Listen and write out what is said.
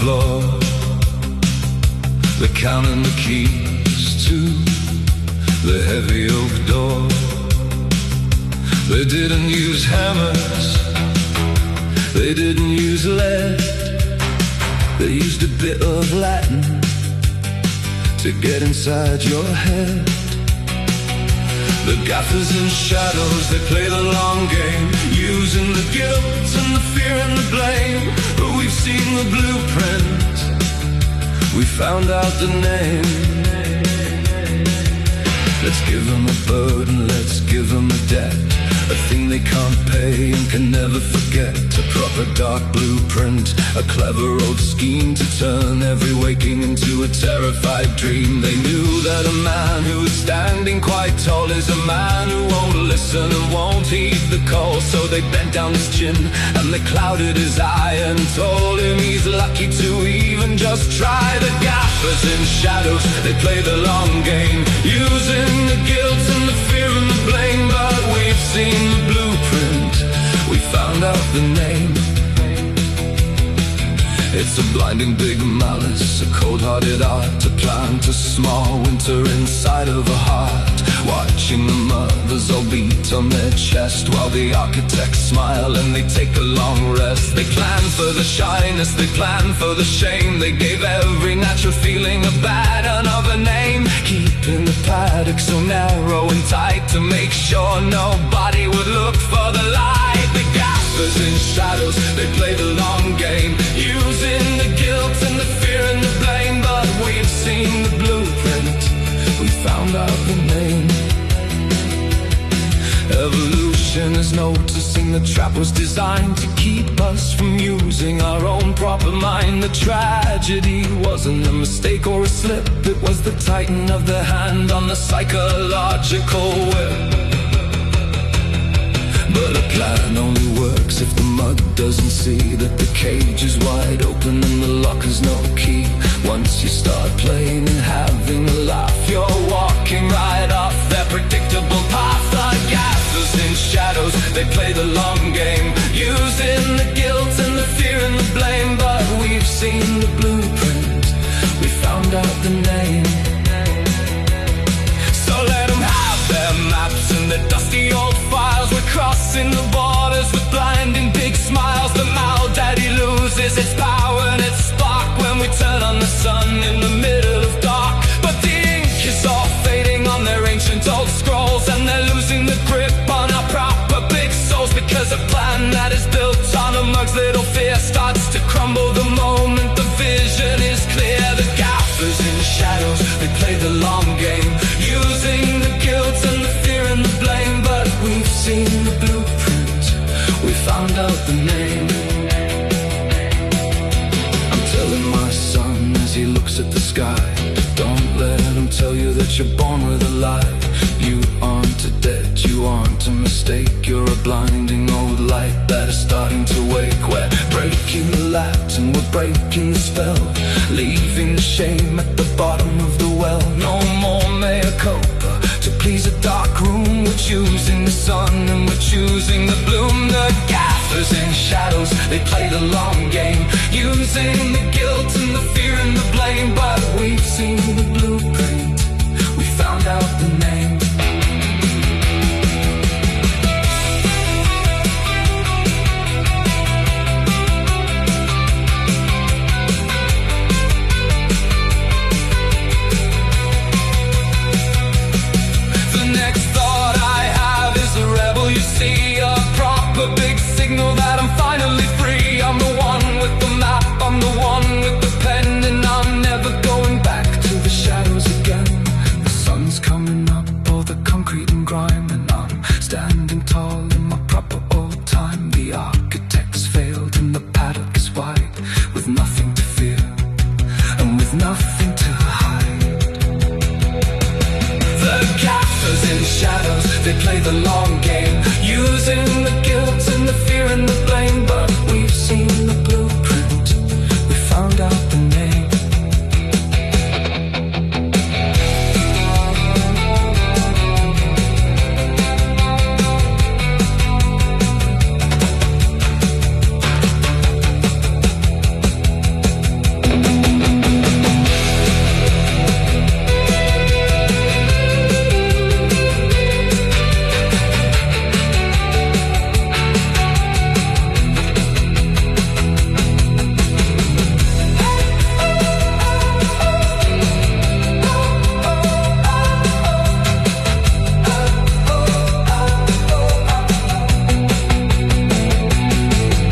floor. They're counting the keys to the heavy oak door. They didn't use hammers, they didn't use lead. They used a bit of Latin to get inside your head. The gaffers in shadows, they play the long game, using the guilt and the fear and the blame. But we've seen the blueprint, we found out the name. Let's give them a burden, let's give them a debt, a thing they can't pay and can never forget. A proper dark blueprint, a clever old scheme to turn every waking into a terrified dream. They knew that a man who is standing quite tall is a man who won't listen and won't heed the call. So they bent down his chin and they clouded his eye and told him he's lucky to even just try. The gaffers in shadows, they play the long game, using the guilt and the fear and the blame. But we've seen the blueprint, we found out the name. It's a blinding big malice, a cold-hearted art to plant a small winter inside of a heart. Watching the mothers all beat on their chest while the architects smile and they take a long rest. They plan for the shyness, they plan for the shame. They gave every natural feeling a bad another name, keeping the paddock so narrow and tight to make sure nobody would look for the light. The gaffers in shadows, they play the long game, using the guilt and the fear and the blame. But we've seen the blueprint, we found out the name. Evolution is noticing the trap was designed to keep us from using our own proper mind. The tragedy wasn't a mistake or a slip, it was the tighten of the hand on the psychological whip. But a plan only works if the mud doesn't see that the cage is wide open and the lock has no key. Once you start playing and having a laugh, you're walking right off their predictable path. The gaffers in shadows, they play the long game, using the guilt and the fear and the blame. But we've seen the blueprint, we found out the name. So let them have their maps and their dusty old files. We're crossing the borders with blinding big smiles. The Mao Daddy loses its power and its spark when we turn on the sun in the middle of dark. But the ink is all fading on their ancient old scrolls, and they're losing the grip on our proper big souls, because a plan that is built on a mug's little fear starts to crumble the moment the vision is clear. The gaffers in shadows, they play the long game, using the guilt and the fear and the blame. But we've seen the blueprint, we found out the name. I'm telling my son as he looks at the sky, don't let him tell you that you're born with a lie. You aren't a debt, you aren't a mistake, you're a blinding old light that is starting to wake. We're breaking the light and we're breaking the spell, leaving the shame at the bottom of the well. No more mea culpa to please a dark room. We're choosing the sun and we're choosing the bloom. The gaffers in shadows, they play the long game, using the guilt and the fear and the blame. But we've seen the blueprint, we found out the name.